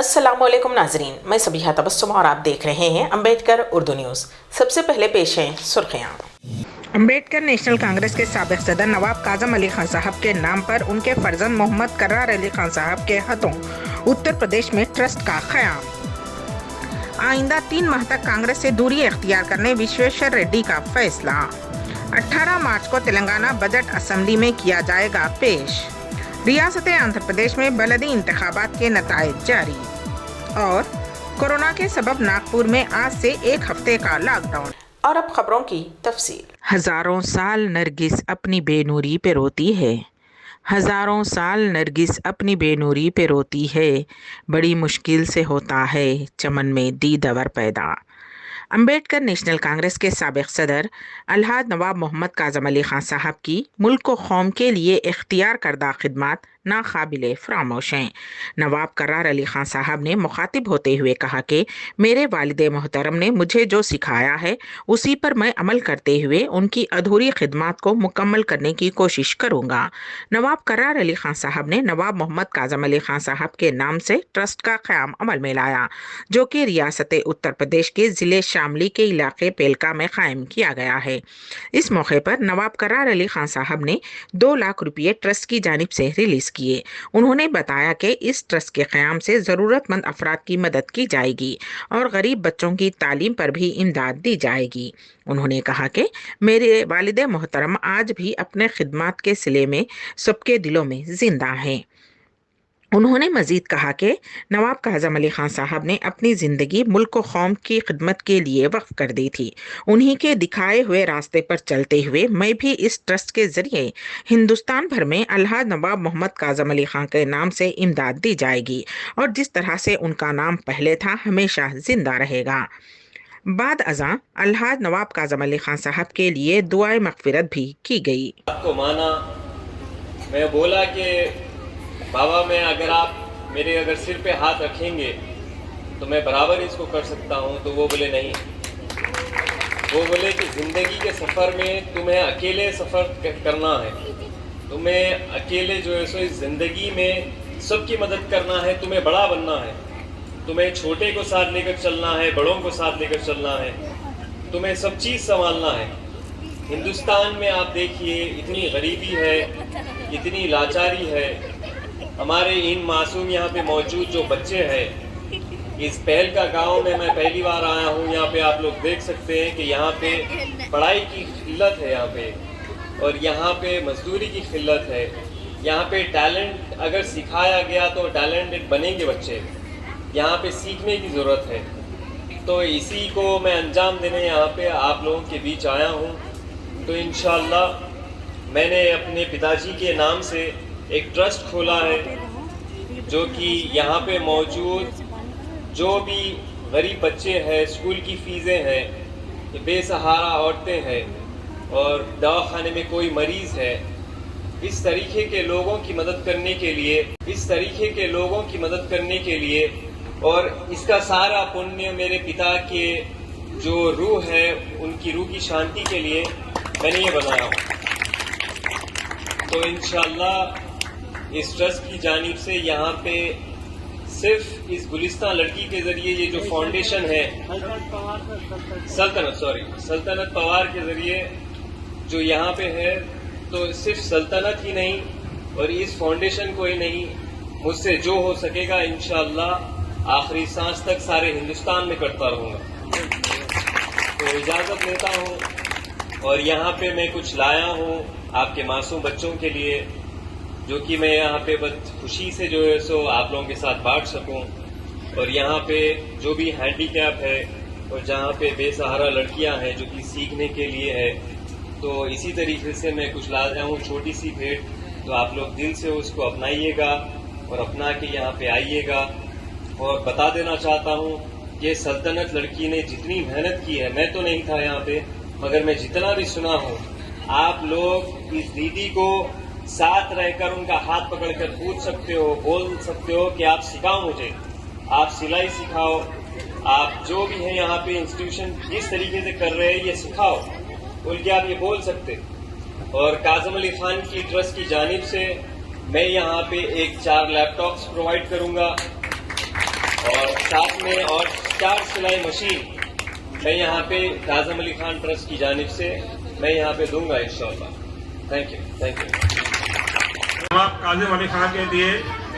अस्सलाम वालेकुम नाजरीन, मैं सबिहा तबस्सुम और आप देख रहे हैं अम्बेडकर उर्दू न्यूज़। सबसे पहले पेश हैं सुर्खियाँ। अम्बेडकर नेशनल कांग्रेस के साबिक सदर नवाब काजम अली खान साहब के नाम पर उनके फर्जंद मोहम्मद करार अली खान साहब के हाथों उत्तर प्रदेश में ट्रस्ट का क़याम। आइंदा 3 माह तक कांग्रेस से दूरी इख्तियार करने विश्वेश्वर रेड्डी का फैसला। 18 मार्च को तेलंगाना बजट असेंबली में किया जाएगा पेश। रियासत आंध्र प्रदेश में बलदी इंतखाबात के नताइज जारी। और कोरोना के सबब नागपुर में आज से 1 हफ्ते का लॉकडाउन। और अब खबरों की तफसील। हजारों साल नरगिस अपनी बेनूरी पे रोती है, हजारों साल नरगिस अपनी बेनूरी पे रोती है, बड़ी मुश्किल से होता है चमन में दीदवर पैदा। अम्बेडकर नेशनल कांग्रेस के साबिक सदर अलहाज नवाब मोहम्मद काजम अली खान साहब की मुल्क व कौम के लिए इख्तियार करदा खिदमत नाकाबिले फरामोश हैं। नवाब करार अली खान साहब ने मुखातिब होते हुए कहा कि मेरे वालिद मोहतरम ने मुझे जो सिखाया है उसी पर मैं अमल करते हुए उनकी अधूरी खिदमत को मुकम्मल करने की कोशिश करूँगा। नवाब करार अली खान साहब ने नवाब मोहम्मद काजम अली खान साहब के नाम से ट्रस्ट का क़याम अमल में लाया, जो कि रियासत उत्तर प्रदेश के ज़िले शामली के इलाके पेलका में कायम किया गया है। इस मौके पर नवाब करार अली खान साहब ने 2 लाख रुपये ट्रस्ट की जानिब से रिलीज किए। उन्होंने बताया कि इस ट्रस्ट के क़याम से ज़रूरतमंद अफराद की मदद की जाएगी और गरीब बच्चों की तालीम पर भी इमदाद दी जाएगी। उन्होंने कहा कि मेरे वालिद मोहतरम आज भी अपने खिदमत के सिले में सबके दिलों में जिंदा हैं। उन्होंने मजीद कहा कि नवाब काजम अली खान साहब ने अपनी ज़िंदगी मुल्क व कौम की खिदमत के लिए वक्फ कर दी थी। उन्हीं के दिखाए हुए रास्ते पर चलते हुए मैं भी इस ट्रस्ट के ज़रिए हिंदुस्तान भर में अलहाज नवाब मोहम्मद काजम अली खान के नाम से इमदाद दी जाएगी और जिस तरह से उनका नाम पहले था हमेशा ज़िंदा रहेगा। बाद अज़ां अलहाज नवाब काजम अली खान साहब के लिए दुआए मग़फ़िरत भी की गई। आपको माना, मैं बोला कि बाबा मैं अगर सिर पे हाथ रखेंगे तो मैं बराबर इसको कर सकता हूँ। तो वो बोले नहीं, वो बोले कि ज़िंदगी के सफ़र में तुम्हें अकेले सफ़र करना है, तुम्हें अकेले जो है सो इस ज़िंदगी में सबकी मदद करना है, तुम्हें बड़ा बनना है, तुम्हें छोटे को साथ लेकर चलना है, बड़ों को साथ लेकर चलना है, तुम्हें सब चीज़ संभालना है। हिंदुस्तान में आप देखिए इतनी गरीबी है, इतनी लाचारी है। हमारे इन मासूम यहाँ पे मौजूद जो बच्चे हैं, इस पहल का गांव में मैं पहली बार आया हूँ। यहाँ पे आप लोग देख सकते हैं कि यहाँ पे पढ़ाई की किल्लत है यहाँ पे, और यहाँ पे मजदूरी की किल्लत है। यहाँ पे टैलेंट अगर सिखाया गया तो टैलेंटेड बनेंगे बच्चे, यहाँ पे सीखने की ज़रूरत है। तो इसी को मैं अंजाम देने यहाँ पे आप लोगों के बीच आया हूँ। तो इंशाअल्लाह मैंने अपने पिताजी के नाम से एक ट्रस्ट खोला है, जो कि यहाँ पे मौजूद जो भी गरीब बच्चे हैं, स्कूल की फ़ीसें हैं, बेसहारा औरतें हैं और दवाखाने में कोई मरीज़ है, इस तरीके के लोगों की मदद करने के लिए और इसका सारा पुण्य मेरे पिता के जो रूह है उनकी रूह की शांति के लिए मैंने ये बनाया हूँ। तो इंशाअल्लाह इस ट्रस्ट की जानिब से यहाँ पे सिर्फ इस गुलिस्तान लड़की के ज़रिए ये जो फाउंडेशन है सल्तनत पवार के ज़रिए जो यहाँ पे है, तो सिर्फ सल्तनत ही नहीं और इस फाउंडेशन को ही नहीं, मुझसे जो हो सकेगा इंशाअल्लाह आखिरी सांस तक सारे हिंदुस्तान में करता रहूँगा। तो इजाज़त लेता हूँ और यहाँ पे मैं कुछ लाया हूँ आपके मासूम बच्चों के लिए, जो कि मैं यहाँ पे बस खुशी से जो है सो आप लोगों के साथ बांट सकूं। और यहाँ पे जो भी हैंडीकैप है और जहाँ पे बेसहारा लड़कियाँ हैं जो कि सीखने के लिए है, तो इसी तरीके से मैं कुछ लाया हूँ छोटी सी भेंट। तो आप लोग दिल से उसको अपनाइएगा और अपना के यहाँ पे आइएगा। और बता देना चाहता हूँ कि सल्तनत लड़की ने जितनी मेहनत की है, मैं तो नहीं था यहाँ पे, मगर मैं जितना भी सुना हूँ, आप लोग इस दीदी को साथ रहकर उनका हाथ पकड़कर पूछ सकते हो, बोल सकते हो कि आप सिखाओ मुझे, आप सिलाई सिखाओ, आप जो भी हैं यहाँ पे इंस्टीट्यूशन जिस तरीके से कर रहे हैं ये सिखाओ, बोल के आप ये बोल सकते। और काजम अली खान की ट्रस्ट की जानिब से मैं यहाँ पे 4 लैपटॉप्स प्रोवाइड करूँगा اور ساتھ میں اور 4 سلائی مشین میں یہاں پہ کاظم علی خان ٹرسٹ کی جانب سے میں یہاں پہ دوں گا انشاءاللہ. Thank you. آپ کاظم علی خان کے لیے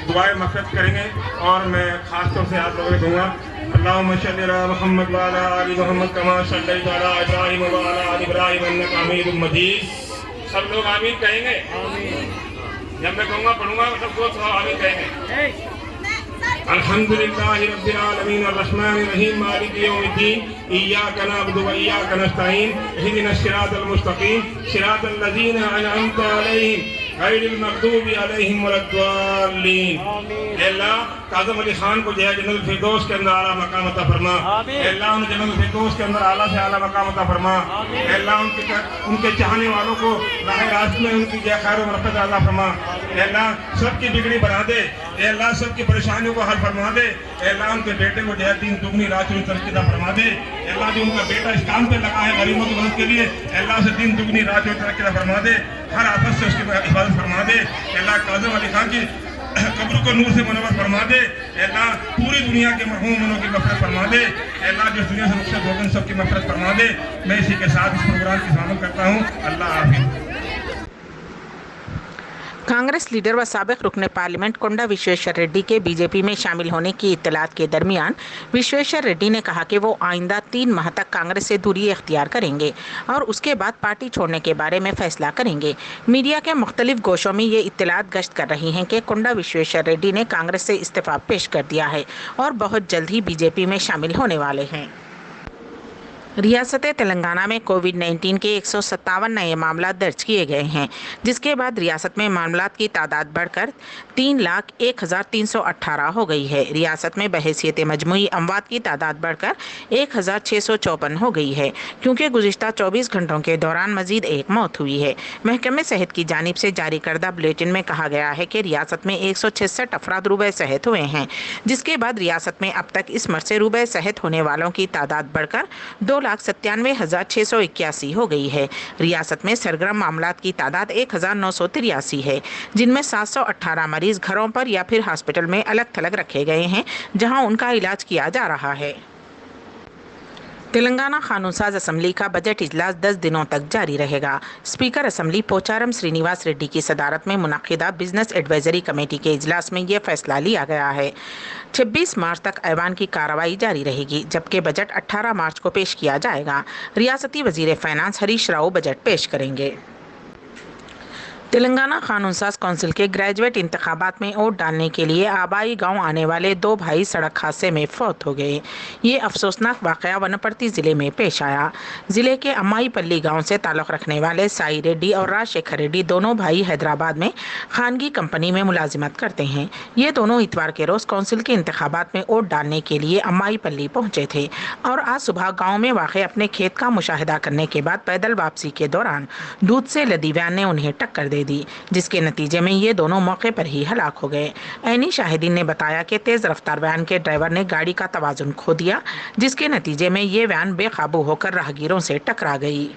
دعائیں مغفرت کریں گے اور میں خاص طور سے آپ لوگوں کو دوں گا. اللہم صلی علی محمد وعلی آل محمد کما صلیت علی ابراہیم وعلی آل ابراہیم انک حمید مجید. سب لوگ آمین کہیں گے. جب میں کہوں گا پڑھوں گا سب کو آمین کہیں گے. الحمدللہ رب العالمین الرحمن الرحیم مالک یوم الدین ایاک نعبد و ایاک نستعین اہدنا الصراط المستقیم صراط الذین انعمت علیہم غیر المغضوب علیہم ولا الضالین. اے اللہ کاظم علی خان کو جو ہے جنت الفردوس کے اندر اعلیٰ مقام عطا فرما. اے اللہ انہیں جنت الفردوس کے اندر اعلیٰ سے اعلیٰ مقام عطا فرما. اے اللہ ان کے چاہنے والوں کو راہ راست میں ان کی جو خیر و برکت عطا فرما. اے اللہ سب کی بگڑی بنا دے. اے اللہ سب کی پریشانیوں کو حل فرما دے. اے اللہ ان کے بیٹے کو جو ہے دین دگنی رات چوری ترقی عطا فرما دے. اے اللہ جو ان کا بیٹا اس کام پہ لگا ہے غریبوں کی مدد کے لیے اے اللہ اسے دین دگنی رات چوری ترقی عطا فرما دے. ہر آفت سے اس کی حفاظت فرما دے. اے اللہ کاظم علی خان کی قبر کو نور سے منور فرما دے. اے اللہ پوری دنیا کے مرحوموں کی مغفرت فرما دے. اے اللہ جو دنیا سے رخصت ہو گئے سب کی مغفرت فرما دے. میں اسی کے ساتھ اس پروگرام کی شامل کرتا ہوں. اللہ حافظ. کانگریس لیڈر و سابق رکن پارلیمنٹ کونڈا وشویشور ریڈی کے بی جے پی میں شامل ہونے کی اطلاعات کے درمیان وشویشور ریڈی نے کہا کہ وہ آئندہ 3 ماہ تک کانگریس سے دوری اختیار کریں گے اور اس کے بعد پارٹی چھوڑنے کے بارے میں فیصلہ کریں گے. میڈیا کے مختلف گوشوں میں یہ اطلاعات گشت کر رہی ہیں کہ کونڈا وشویشور ریڈی نے کانگریس سے استعفیٰ پیش کر دیا ہے اور بہت جلد ہی بی جے پی میں شامل ہونے والے ہیں. ریاست تلنگانہ میں کووڈ-19 کے 157 نئے معاملات درج کیے گئے ہیں جس کے بعد ریاست میں معاملات کی تعداد بڑھ کر 3,01,318 ہو گئی ہے. ریاست میں بحیثیت مجموعی اموات کی تعداد بڑھ کر 1,654 ہو گئی ہے کیونکہ گزشتہ 24 گھنٹوں کے دوران مزید ایک موت ہوئی ہے. محکمہ صحت کی جانب سے جاری کردہ بلیٹن میں کہا گیا ہے کہ ریاست میں 166 افراد روبہ صحت ہوئے ہیں جس کے بعد ریاست میں اب تک اس مرض سے روبہ صحت ہونے والوں کی تعداد بڑھ کر 2,97,681 ہو گئی ہے. ریاست میں سرگرم معاملات کی تعداد 1,983 ہے جن میں 718 مریض گھروں پر یا پھر ہاسپٹل میں الگ تھلگ رکھے گئے ہیں جہاں ان کا علاج کیا جا رہا ہے. تلنگانہ قانون ساز اسمبلی کا بجٹ اجلاس 10 دنوں تک جاری رہے گا. اسپیکر اسمبلی پوچارم سرینیواس ریڈی کی صدارت میں منعقدہ بزنس ایڈوائزری کمیٹی کے اجلاس میں یہ فیصلہ لیا گیا ہے. 26 مارچ تک ایوان کی کارروائی جاری رہے گی جبکہ بجٹ 18 مارچ کو پیش کیا جائے گا. ریاستی وزیر فائنانس ہریش راؤ بجٹ پیش کریں گے. تلنگانہ قانون ساز کونسل کے گریجویٹ انتخابات میں ووٹ ڈالنے کے لیے آبائی گاؤں آنے والے 2 بھائی سڑک حادثے میں فوت ہو گئے. یہ افسوسناک واقعہ ونپرتی ضلع میں پیش آیا. ضلع کے امائی پلی گاؤں سے تعلق رکھنے والے سائی ریڈی اور راج شیکھر ریڈی دونوں بھائی حیدرآباد میں خانگی کمپنی میں ملازمت کرتے ہیں. یہ دونوں اتوار کے روز کونسل کے انتخابات میں ووٹ ڈالنے کے لیے امائی پلی پہنچے تھے اور آج صبح گاؤں میں واقع اپنے کھیت کا مشاہدہ کرنے کے بعد پیدل واپسی کے دوران دودھ سے لدی وین نے انہیں ٹکر دے دی جس کے نتیجے میں یہ دونوں موقع پر ہی ہلاک ہو گئے. عینی شاہدین نے بتایا کہ تیز رفتار وین کے ڈرائیور نے گاڑی کا توازن کھو دیا جس کے نتیجے میں یہ وین بے قابو ہو کر راہگیروں سے ٹکرا گئی.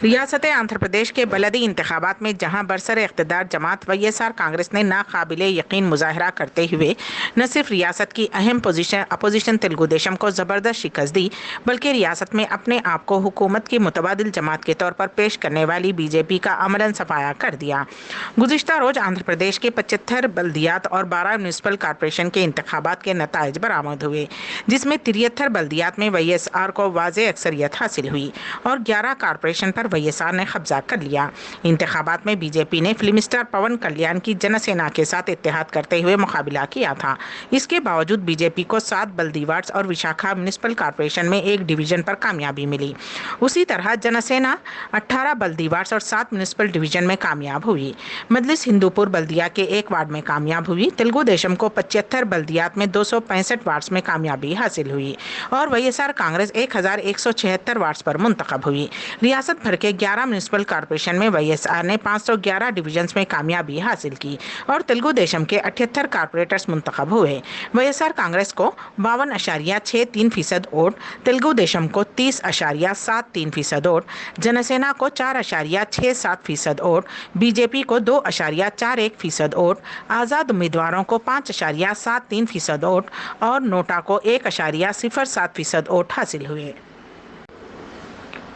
ریاست آندھرا پردیش کے بلدی انتخابات میں جہاں برسر اقتدار جماعت وی ایس آر کانگریس نے ناقابل یقین مظاہرہ کرتے ہوئے نہ صرف ریاست کی اہم اپوزیشن تلگو دیشم کو زبردست شکست دی بلکہ ریاست میں اپنے آپ کو حکومت کی متبادل جماعت کے طور پر پیش کرنے والی بی جے پی کا عملاً صفایا کر دیا. گزشتہ روز آندھرا پردیش کے 75 بلدیات اور 12 میونسپل کارپوریشن کے انتخابات کے نتائج برآمد ہوئے جس میں 73 بلدیات میں وی ایس آر کو واضح اکثریت حاصل ہوئی اور 11 کارپوریشن پر وی ایس آر نے قبضہ کر لیا. انتخابات میں بی جے پی نے فلم اسٹار پون کلیان کی جن سینا کے ساتھ اتحاد کرتے ہوئے مقابلہ کیا تھا. اس کے باوجود بی جے پی کو 7 بلدی وارڈز اور وشاکھا میونسپل کارپوریشن میں 1 ڈویژن پر کامیابی ملی. اسی طرح جن سینا 18 بلدی وارڈز اور 7 میونسپل ڈویژن میں کامیاب ہوئی. مجلس ہندوپور بلدیہ کے 1 وارڈ میں کامیاب ہوئی. تلگو دیشم کو 75 بلدیات میں 265 وارڈز میں کامیابی حاصل ہوئی اور V S R Congress 1176 wards پر منتخب ہوئی. ریاست بھر के 11 म्यूनिसिपल कॉरपोरेशन में वाईएसआर ने 511 डिविजन्स में कामयाबी हासिल की और तेलुगु देशम के 78 कॉरपोरेटर्स मुंतखब हुए। वाईएसआर कांग्रेस को 52.63% वोट, तेलुगु देशम को 30.73% वोट, जनसेना को 4.67% वोट, बीजेपी को 2.41% वोट, आज़ाद उम्मीदवारों को 5.73% वोट और नोटा को 1.07% वोट हासिल हुए।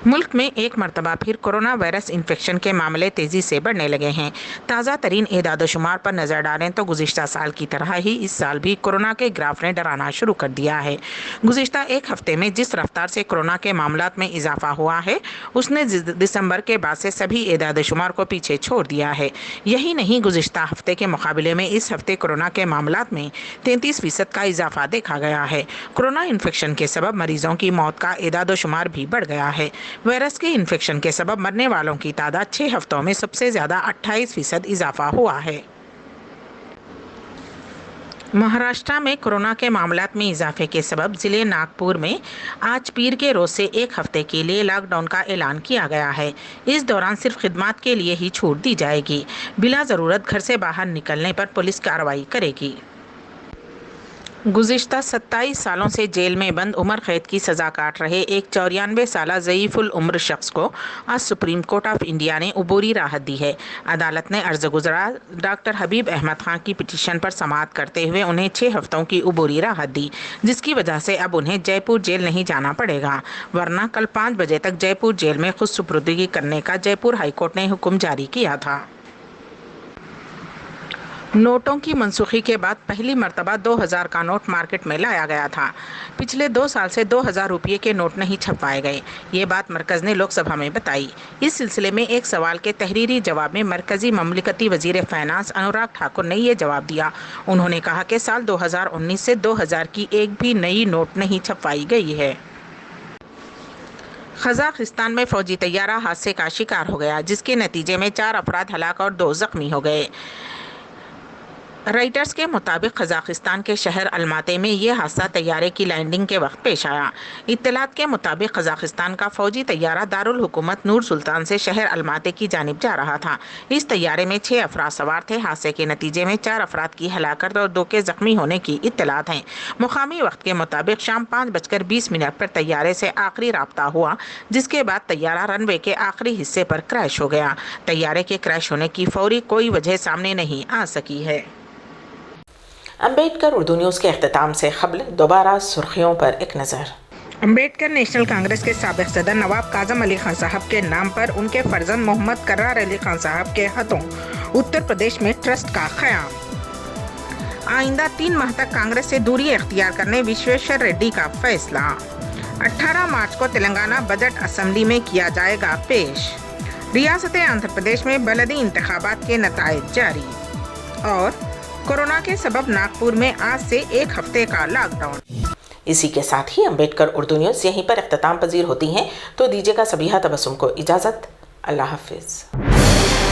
मुल्क में एक मरतबा फिर कोरोना वायरस इन्फेक्शन के मामले तेज़ी से बढ़ने लगे हैं। ताज़ा तरीन एदाद-ओ-शुमार पर नज़र डालें तो गुज़िश्ता साल की तरह ही इस साल भी कोरोना के ग्राफ ने डराना शुरू कर दिया है। गुज़िश्ता एक हफ्ते में जिस रफ्तार से कोरोना के मामलात में इजाफा हुआ है उसने दिसंबर के बाद से सभी एदाद-ओ-शुमार को पीछे छोड़ दिया है। यही नहीं, गुज़िश्ता हफ्ते के मुकाबले में इस हफ्ते कोरोना के मामलात में 33% का इजाफा देखा गया है। कोरोना इन्फेक्शन के सबब मरीजों की मौत का एदाद-ओ-शुमार भी बढ़ गया है। वायरस के इन्फेक्शन के सबब मरने वालों की तादाद 6 हफ्तों में सबसे ज़्यादा 28% इजाफा हुआ है। महाराष्ट्र में कोरोना के मामलात में इजाफे के सबब ज़िले नागपुर में आज पीर के रोज़ से एक हफ्ते के लिए लॉकडाउन का ऐलान किया गया है। इस दौरान सिर्फ खिदमत के लिए ही छूट दी जाएगी। बिला ज़रूरत घर से बाहर निकलने पर पुलिस कार्रवाई करेगी। गुज़िश्ता 27 सालों से जेल में बंद उम्र कैद की सज़ा काट रहे एक 94 साला ज़ईफ़ुल उम्र शख्स को आज सुप्रीम कोर्ट ऑफ इंडिया ने अबूरी राहत दी है। अदालत ने अर्ज़ गुज़रार डॉक्टर हबीब अहमद खान की पिटीशन पर समाअत करते हुए उन्हें 6 हफ्तों की अबूरी राहत दी, जिसकी वजह से अब उन्हें जयपुर जेल नहीं जाना पड़ेगा, वरना कल 5 बजे तक जयपुर जेल में खुद सुपुर्दगी करने का जयपुर हाईकोर्ट ने हुक्म जारी किया था। नोटों की मनसूखी के बाद पहली मर्तबा 2000 का नोट मार्केट में लाया गया था। पिछले 2 साल से 2000 रुपये के नोट नहीं छपवाए गए। ये बात मरकज़ ने लोकसभा में बताई। इस सिलसिले में एक सवाल के तहरीरी जवाब में मरकज़ी ममलिकती वज़ीर फ़ाइनेंस अनुराग ठाकुर ने ये जवाब दिया। उन्होंने कहा कि साल 2019 से 2000 की एक भी नई नोट नहीं छपवाई गई है। कज़ाकिस्तान में फ़ौजी तैयारा हादसे का शिकार हो गया, जिसके नतीजे में 4 अफराद हलाक और 2 ज़ख्मी हो गए। राइटर्स के मुताबिक कज़ाकिस्तान के शहर अलमाती में ये हादसा तैयारे की लैंडिंग के वक्त पेश आया। इत्तलात के मुताबिक कज़ाकिस्तान का फ़ौजी तैयारा दारुल हुकूमत नूर सुल्तान से शहर अलमाती की जानिब जा रहा था। इस तैयारे में 6 अफराद सवार थे। हादसे के नतीजे में 4 अफराद की हलाकत और 2 के ज़ख्मी होने की इत्तलात हैं। मुकामी वक्त के मुताबिक शाम 5:20 पर तैयारे से आखिरी राब्ता हुआ, जिसके बाद तैयारा रनवे के आखिरी हिस्से पर क्रैश हो गया। तैयारे के क्रैश होने की फौरी कोई वजह सामने नहीं आ सकी है। अम्बेडकर उर्दू न्यूज़ के अख्तिताम से क़ब्ल दोबारा सुर्खियों पर एक नज़र। अम्बेडकर नेशनल कांग्रेस के साबिक़ सदर नवाब काज़म अली खान साहब के नाम पर उनके फर्जंद मोहम्मद कर्रार अली खान साहब के हाथों उत्तर प्रदेश में ट्रस्ट का क़याम। आइंदा 3 माह तक कांग्रेस से दूरी इख्तियार करने विश्वेश्वर रेड्डी का फैसला। 18 मार्च को तेलंगाना बजट असेंबली में किया जाएगा पेश। रियासत आंध्र प्रदेश में बलदी इंतखाबात के नताइज जारी। और कोरोना के सबब नागपुर में आज से एक हफ्ते का लॉकडाउन। इसी के साथ ही अम्बेडकर उर्दू न्यूज़ यहीं पर इख्तिताम पजीर होती हैं, तो दीजिएगा सबीहा तबस्सुम को इजाज़त। अल्लाह हाफिज़।